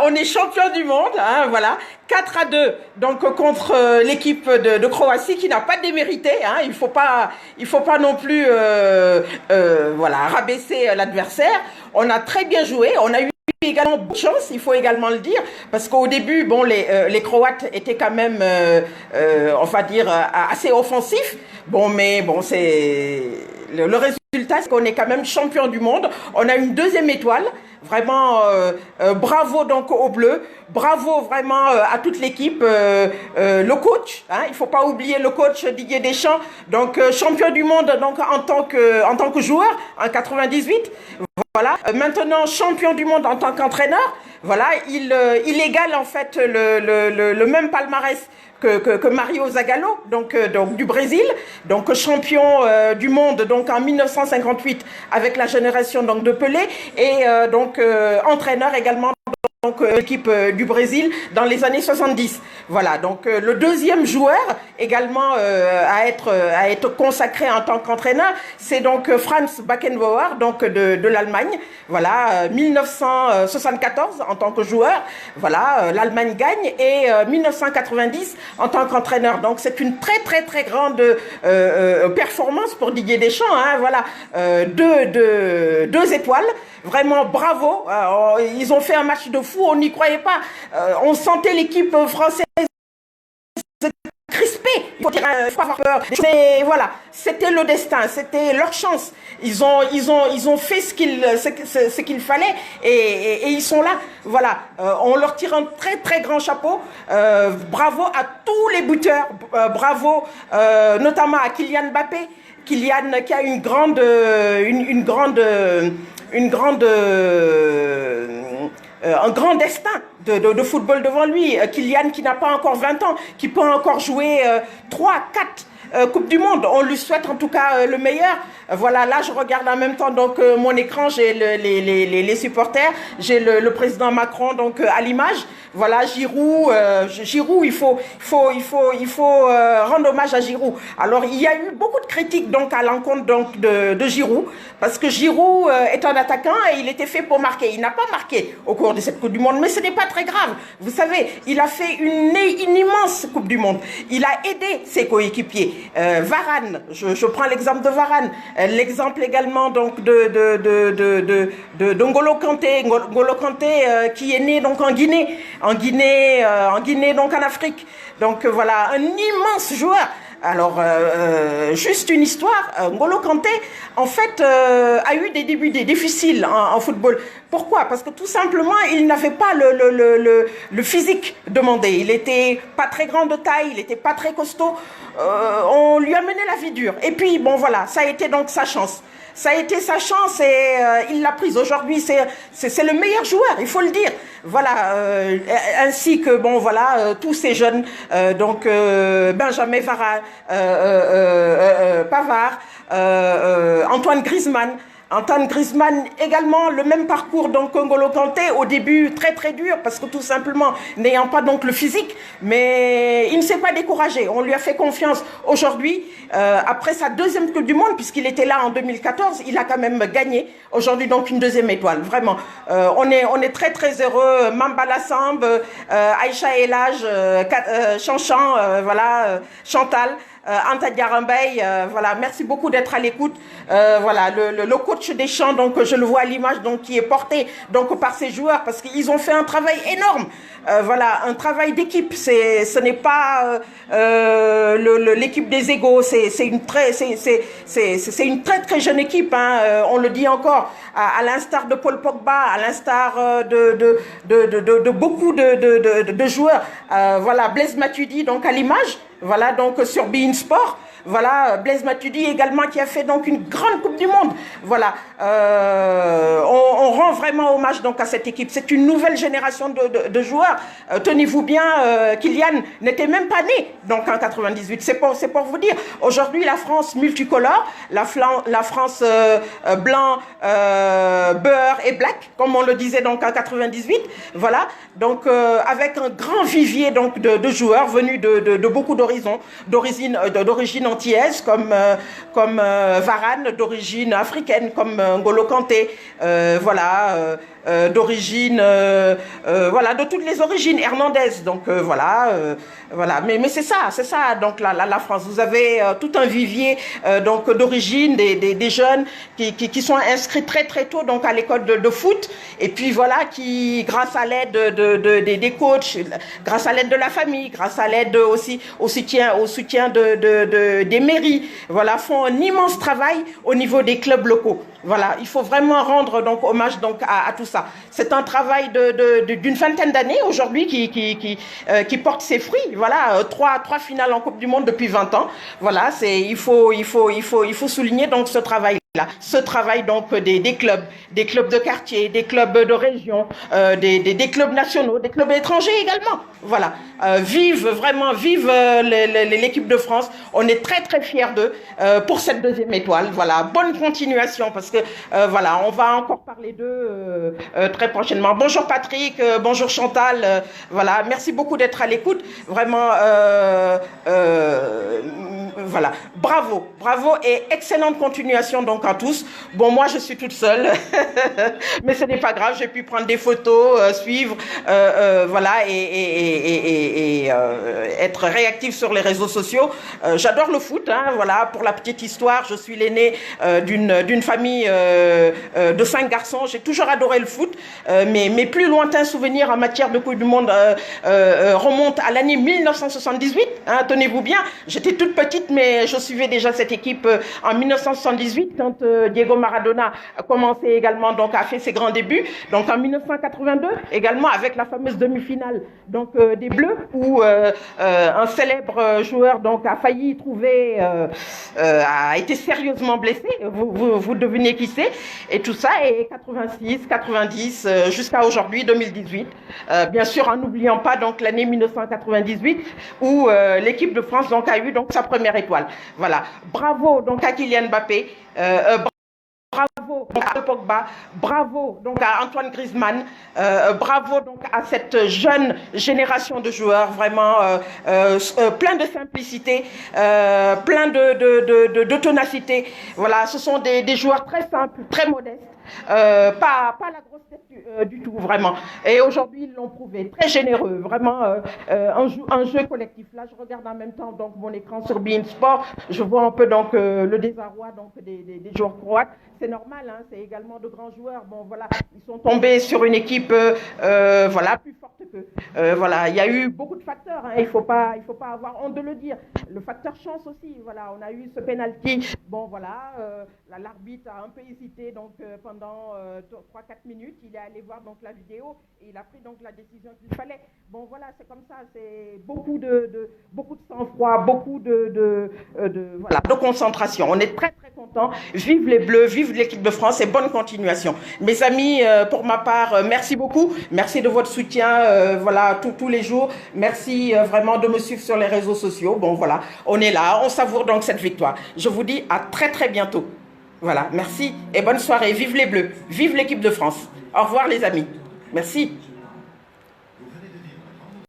on est champion du monde, hein, voilà, 4-2, donc contre l'équipe de Croatie qui n'a pas démérité, hein, il faut pas non plus voilà, rabaisser l'adversaire. On a très bien joué, on a eu également beaucoup de chance, il faut également le dire, parce qu'au début, bon, les Croates étaient quand même, on va dire, assez offensifs. Bon, mais bon, c'est le résultat, c'est qu'on est quand même champion du monde. On a une deuxième étoile. Vraiment, bravo donc aux Bleus, bravo vraiment à toute l'équipe, le coach, hein, il faut pas oublier le coach Didier Deschamps, donc champion du monde donc en tant que joueur en 98. Voilà. Maintenant, champion du monde en tant qu'entraîneur, voilà, il égale en fait le même palmarès que Mario Zagallo, donc du Brésil, donc champion du monde donc en 1958 avec la génération donc de Pelé et donc entraîneur également donc l'équipe du Brésil dans les années 70. Voilà, donc le deuxième joueur également à être consacré en tant qu'entraîneur, c'est donc Franz Beckenbauer, donc de l'Allemagne. Voilà, 1974 en tant que joueur, voilà, l'Allemagne gagne et 1990 en tant qu'entraîneur. Donc c'est une très grande performance pour Didier Deschamps, hein, voilà, deux étoiles. Vraiment bravo, ils ont fait un match de fou, on n'y croyait pas. On sentait l'équipe française crispée, il faut pas avoir peur. Voilà, c'était le destin, c'était leur chance. Ils ont fait ce qu'il fallait et ils sont là. Voilà, on leur tire un très grand chapeau. Bravo à tous les buteurs, bravo notamment à Kylian Mbappé. Kylian qui a un grand destin de football devant lui. Kylian qui n'a pas encore 20 ans, qui peut encore jouer 3, 4 Coupe du Monde. On lui souhaite en tout cas le meilleur. Voilà, là je regarde en même temps donc mon écran, j'ai les supporters, j'ai le président Macron donc à l'image. Voilà, Giroud, il faut rendre hommage à Giroud. Alors il y a eu beaucoup de critiques donc à l'encontre donc de Giroud, parce que Giroud est un attaquant et il était fait pour marquer. Il n'a pas marqué au cours de cette Coupe du Monde, mais ce n'est pas très grave. Vous savez, il a fait une immense Coupe du Monde. Il a aidé ses coéquipiers. Varane, je prends l'exemple de Varane, l'exemple également donc de N'Golo Kanté. N'Golo Kanté qui est né donc en Guinée donc en Afrique. Donc voilà, un immense joueur. Alors, juste une histoire, N'Golo Kanté, en fait, a eu des débuts difficiles en football. Pourquoi? Parce que tout simplement, il n'avait pas le physique demandé. Il était pas très grand de taille, il était pas très costaud. On lui a mené la vie dure. Et puis, bon voilà, ça a été donc sa chance. Ça a été sa chance et il l'a prise. Aujourd'hui, c'est le meilleur joueur, il faut le dire. Voilà, ainsi que bon voilà tous ces jeunes, donc Benjamin Pavard, Antoine Griezmann. Antoine Griezmann également le même parcours donc N'Golo Kanté, au début très dur parce que tout simplement n'ayant pas donc le physique, mais il ne s'est pas découragé, on lui a fait confiance. Aujourd'hui après sa deuxième Coupe du Monde, puisqu'il était là en 2014, il a quand même gagné aujourd'hui donc une deuxième étoile. Vraiment on est très heureux. Mambala Samb, Aïcha Elage, Chanchan, voilà, Chantal, Anta Diarambey, voilà, merci beaucoup d'être à l'écoute. Voilà, le coach Deschamps, donc je le vois à l'image, donc qui est porté donc par ces joueurs parce qu'ils ont fait un travail énorme. Voilà, un travail d'équipe. Ce n'est pas l'équipe des égaux. C'est une très jeune équipe. Hein, on le dit encore, à l'instar de Paul Pogba, à l'instar de beaucoup de joueurs. Voilà, Blaise Matuidi donc à l'image. Voilà, donc sur beIN Sport, voilà, Blaise Matuidi également qui a fait donc une grande Coupe du Monde. Voilà, on rend vraiment hommage donc à cette équipe. C'est une nouvelle génération de joueurs. Tenez-vous bien, Kylian n'était même pas né donc en 98. C'est pour vous dire. Aujourd'hui, la France multicolore, la France blanc, beurre et black, comme on le disait donc en 98. Voilà, donc avec un grand vivier donc de joueurs venus de beaucoup d'origines antillaises comme Varane d'origine africaine, comme N'Golo Kanté, voilà, d'origine, voilà, de toutes les origines, Hernandez. Donc voilà, voilà. Mais c'est ça. Donc la France, vous avez tout un vivier donc d'origine, des jeunes qui sont inscrits très tôt donc à l'école de foot, et puis voilà, qui grâce à l'aide des coachs, grâce à l'aide de la famille, grâce à l'aide aussi au soutien des mairies, voilà, font un immense travail au niveau des clubs locaux. Voilà, il faut vraiment rendre donc hommage donc à tout ça. C'est un travail d'une vingtaine d'années aujourd'hui qui porte ses fruits. Voilà, trois finales en Coupe du Monde depuis 20 ans. Voilà, il faut souligner donc ce travail. Ce travail donc des clubs de quartier, des clubs de région, des clubs nationaux, des clubs étrangers également. Voilà, vive l'équipe de France. On est très fiers d'eux pour cette deuxième étoile. Voilà, bonne continuation parce que voilà, on va encore parler d'eux très prochainement. Bonjour Patrick, bonjour Chantal. Voilà, merci beaucoup d'être à l'écoute. Vraiment, voilà, bravo et excellente continuation donc à tous. Bon, moi je suis toute seule, mais ce n'est pas grave, j'ai pu prendre des photos, suivre, voilà, et être réactive sur les réseaux sociaux. J'adore le foot, hein, voilà, pour la petite histoire, je suis l'aîné d'une famille de 5 garçons. J'ai toujours adoré le foot, mais mes plus lointains souvenirs en matière de Coupe du Monde remontent à l'année 1978, hein, tenez-vous bien, j'étais toute petite, mais je suivais déjà cette équipe en 1978 quand Diego Maradona a commencé également, donc a fait ses grands débuts. Donc en 1982 également avec la fameuse demi-finale donc des Bleus où un célèbre joueur donc a failli trouver, a été sérieusement blessé. Vous devinez qui c'est. Et tout ça est 86, 90 jusqu'à aujourd'hui 2018. Bien sûr en n'oubliant pas donc l'année 1998 où l'équipe de France donc a eu donc sa première étoile. Voilà. Bravo donc à Kylian Mbappé. Bravo donc à Pogba, bravo donc à Antoine Griezmann, bravo donc à cette jeune génération de joueurs vraiment plein de simplicité, plein de ténacité. Voilà, ce sont des joueurs très simples, très modestes, pas la grosse tête du tout vraiment. Et aujourd'hui ils l'ont prouvé, très généreux, vraiment un jeu collectif. Là je regarde en même temps donc mon écran sur beIN Sport, je vois un peu donc le désarroi donc des joueurs croates. C'est normal, hein, c'est également de grands joueurs. Bon, voilà, ils sont tombés sur une équipe, voilà, plus forte qu'eux. Voilà, il y a eu beaucoup de facteurs. Hein, il faut pas avoir honte de le dire. Le facteur chance aussi. Voilà, on a eu ce penalty. Bon, voilà, l'arbitre a un peu hésité donc pendant 3-4 minutes. Il est allé voir donc la vidéo et il a pris donc la décision qu'il fallait. Bon, voilà, c'est comme ça. C'est beaucoup de sang-froid, beaucoup de concentration. On est très contents. Vive les Bleus, vive l'équipe de France et bonne continuation. Mes amis, pour ma part, merci beaucoup. Merci de votre soutien, voilà, tous les jours. Merci vraiment de me suivre sur les réseaux sociaux. Bon, voilà, on est là, on savoure donc cette victoire. Je vous dis à très bientôt. Voilà, merci et bonne soirée. Vive les Bleus, vive l'équipe de France. Au revoir les amis. Merci.